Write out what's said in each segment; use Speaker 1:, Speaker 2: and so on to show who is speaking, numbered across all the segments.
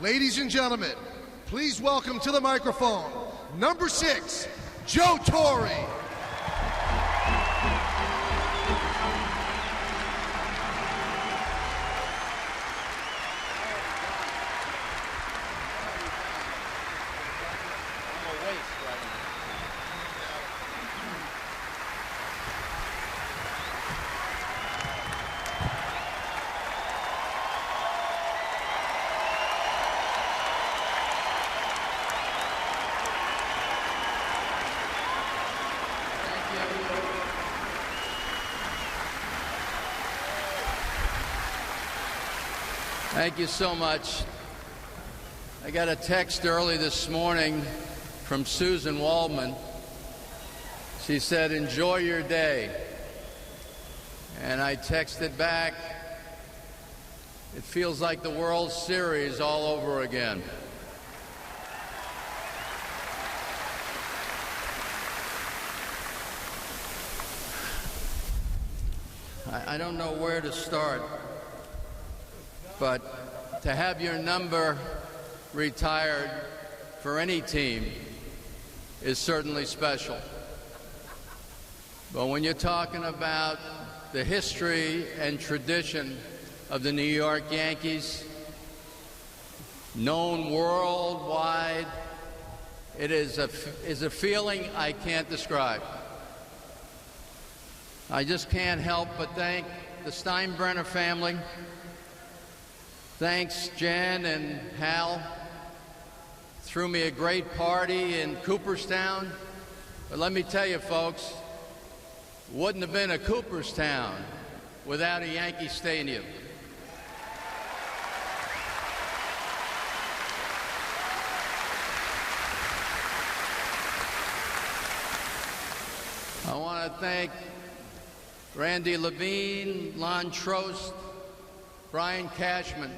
Speaker 1: ladies and gentlemen, please welcome to the microphone, number 6, Joe Torre.
Speaker 2: Thank you so much. I got a text early this morning from Susan Waldman. She said, "Enjoy your day." And I texted back, "It feels like the World Series all over again." I don't know where to start. But to have your number retired for any team is certainly special. But when you're talking about the history and tradition of the New York Yankees, known worldwide, it is a feeling I can't describe. I just can't help but thank the Steinbrenner family. Thanks, Jan and Hal. Threw me a great party in Cooperstown. But let me tell you, folks, wouldn't have been a Cooperstown without a Yankee Stadium. I want to thank Randy Levine, Lon Trost, Brian Cashman,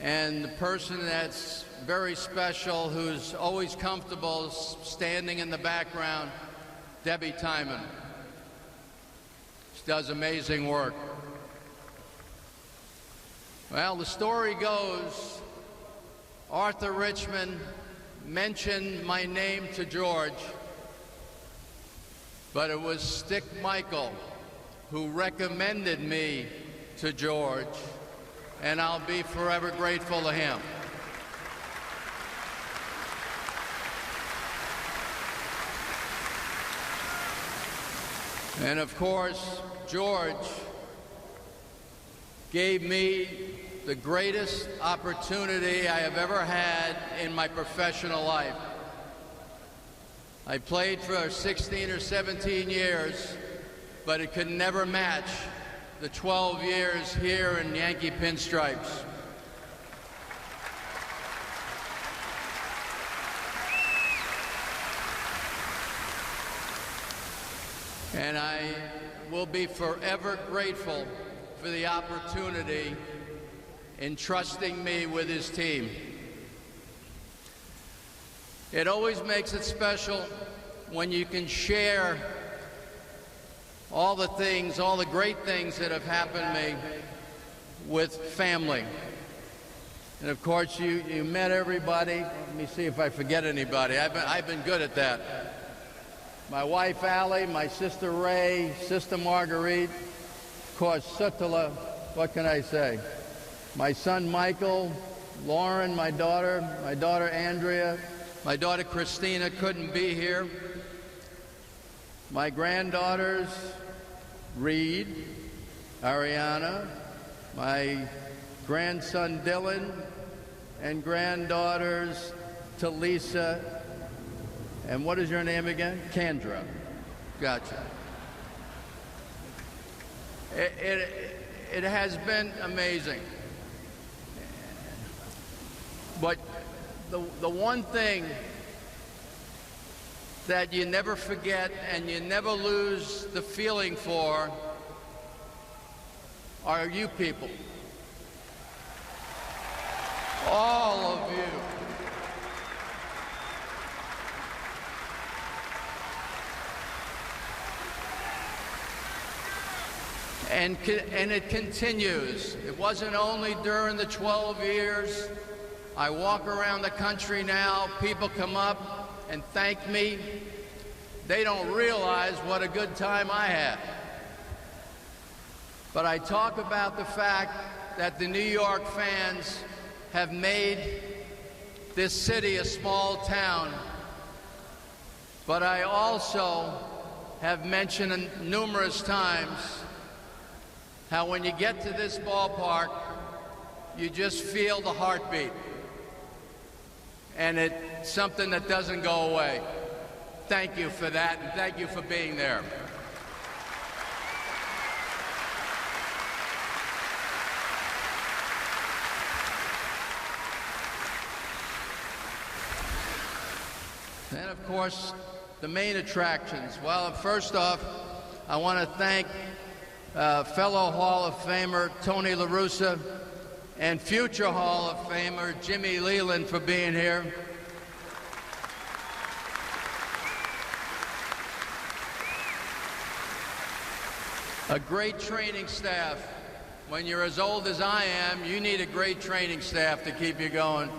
Speaker 2: and the person that's very special, who's always comfortable standing in the background, Debbie Timon. She does amazing work. Well, the story goes, Arthur Richmond mentioned my name to George, but it was Stick Michael who recommended me to George, and I'll be forever grateful to him. And of course, George gave me the greatest opportunity I have ever had in my professional life. I played for 16 or 17 years, but it could never match the 12 years here in Yankee pinstripes. And I will be forever grateful for the opportunity in trusting me with his team. It always makes it special when you can share all the things, all the great things that have happened to me with family. And of course, you met everybody. Let me see if I forget anybody. I've been good at that. My wife, Allie, my sister, Ray, sister, Marguerite, of course, Sutala, what can I say? My son, Michael, Lauren, my daughter, Andrea, my daughter, Christina, couldn't be here. My granddaughters, Reed, Ariana, my grandson, Dylan, and granddaughters, Talisa, and what is your name again? Kendra. Gotcha. It has been amazing. But the one thing that you never forget and you never lose the feeling for are you people. All of you. And it continues. It wasn't only during the 12 years. I walk around the country now, people come up and thank me. They don't realize what a good time I had. But I talk about the fact that the New York fans have made this city a small town. But I also have mentioned numerous times how when you get to this ballpark, you just feel the heartbeat. And it's something that doesn't go away. Thank you for that, and thank you for being there. And of course, the main attractions. Well, first off, I want to thank fellow Hall of Famer Tony La Russa and future Hall of Famer Jimmy Leland for being here. A great training staff. When you're as old as I am, you need a great training staff to keep you going.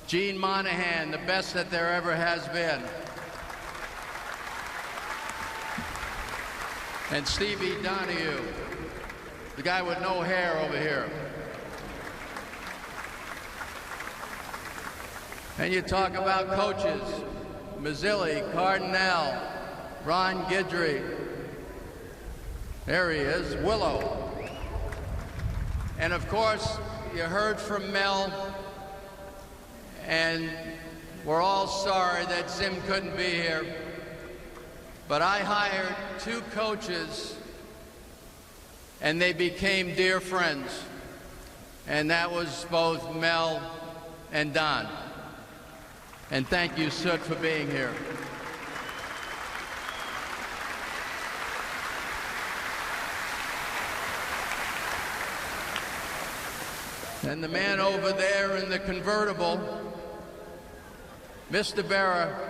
Speaker 2: Gene Monahan, the best that there ever has been. And Stevie Donahue, the guy with no hair over here. And you talk about coaches, Mazzilli, Cardinale, Ron Guidry. There he is, Willow. And of course, you heard from Mel, and we're all sorry that Zim couldn't be here. But I hired two coaches, and they became dear friends. And that was both Mel and Don. And thank you, Soot, for being here. And the man over there in the convertible, Mr. Berra.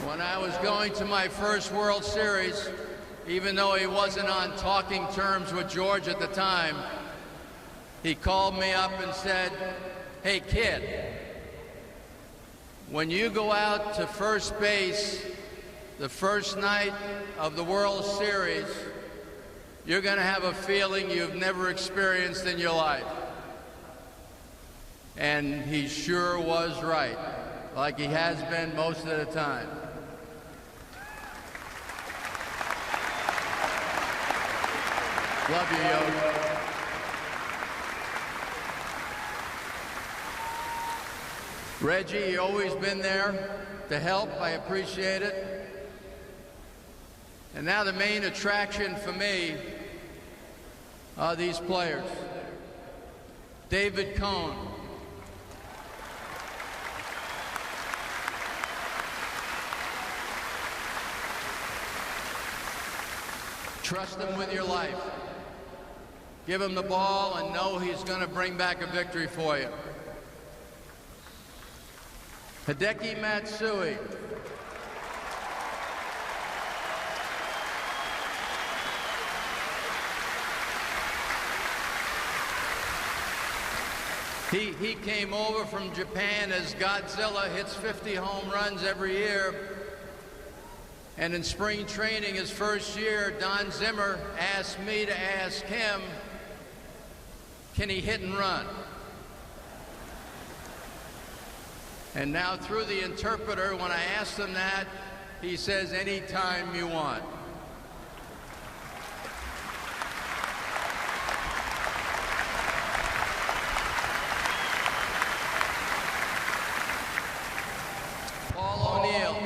Speaker 2: When I was going to my first World Series, even though he wasn't on talking terms with George at the time, he called me up and said, "Hey kid, when you go out to first base the first night of the World Series, you're going to have a feeling you've never experienced in your life." And he sure was right, like he has been most of the time. Love you, Yo. Reggie, you always been there to help. I appreciate it. And now the main attraction for me are these players. David Cohn. Trust him with your life. Give him the ball and know he's going to bring back a victory for you. Hideki Matsui. He came over from Japan as Godzilla, hits 50 home runs every year. And in spring training, his first year, Don Zimmer asked me to ask him, can he hit and run? And now through the interpreter, when I asked him that, he says, anytime you want. Paul O'Neill.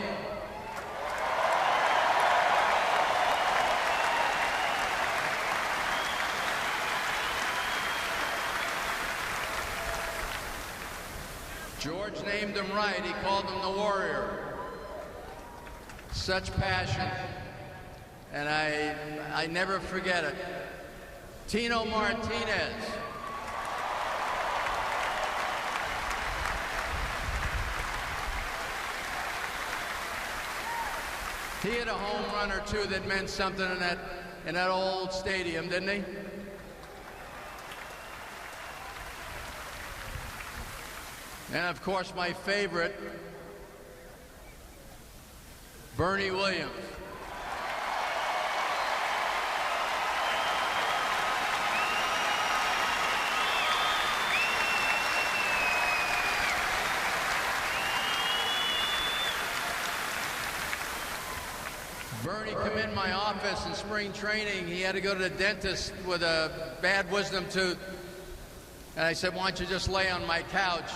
Speaker 2: George named him right. He called him the Warrior. Such passion. and I never forget it. Tino Martinez. He hit a home run or two that meant something in that old stadium, didn't he? And of course, my favorite, Bernie Williams. Bernie come in my office in spring training. He had to go to the dentist with a bad wisdom tooth. And I said, why don't you just lay on my couch?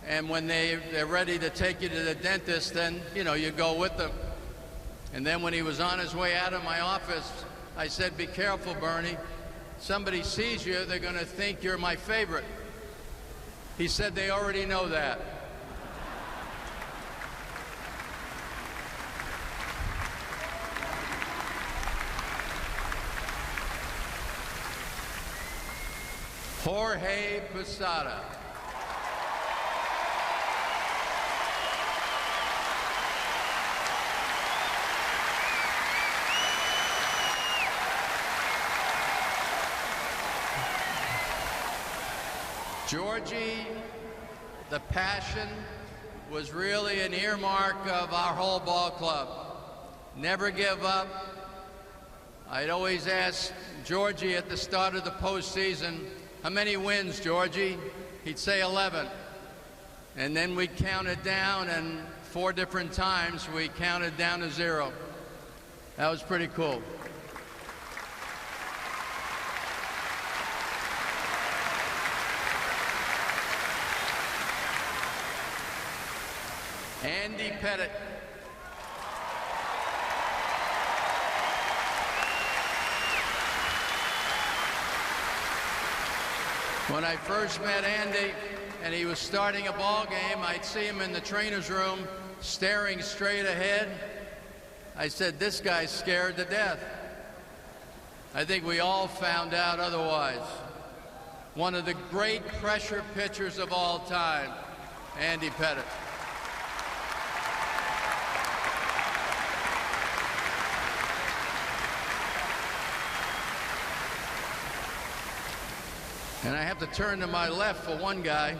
Speaker 2: And when they're ready to take you to the dentist, then, you know, you go with them. And then when he was on his way out of my office, I said, be careful, Bernie. Somebody sees you, they're going to think you're my favorite. He said, they already know that. Jorge Posada. Georgie, the passion was really an earmark of our whole ball club. Never give up. I'd always ask Georgie at the start of the postseason, how many wins, Georgie? He'd say 11. And then we'd count it down, and 4 different times we counted down to 0. That was pretty cool. Andy Pettite. When I first met Andy and he was starting a ball game, I'd see him in the trainer's room staring straight ahead. I said, this guy's scared to death. I think we all found out otherwise. One of the great pressure pitchers of all time, Andy Pettite. And I have to turn to my left for one guy.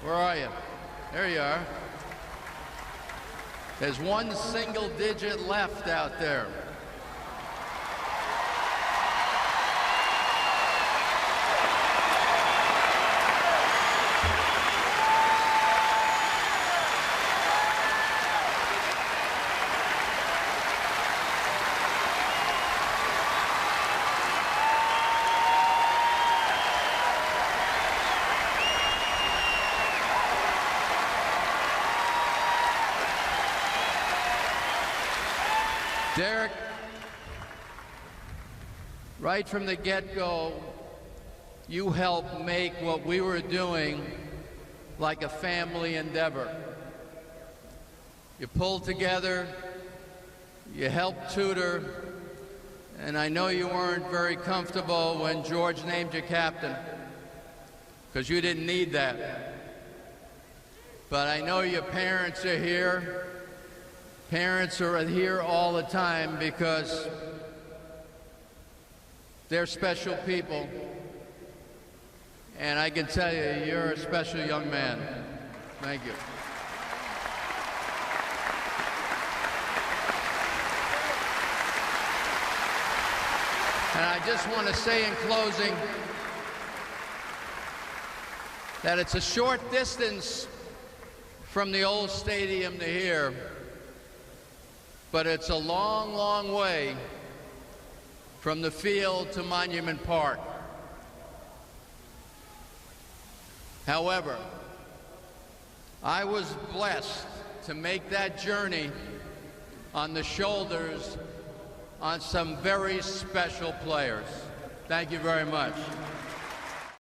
Speaker 2: Where are you? There you are. There's one single digit left out there. Derek, right from the get-go, you helped make what we were doing like a family endeavor. You pulled together, you helped tutor, and I know you weren't very comfortable when George named you captain, because you didn't need that. But I know your parents are here. Parents are here all the time because they're special people. And I can tell you, you're a special young man. Thank you. And I just want to say in closing that it's a short distance from the old stadium to here. But it's a long, long way from the field to Monument Park. However, I was blessed to make that journey on the shoulders of some very special players. Thank you very much.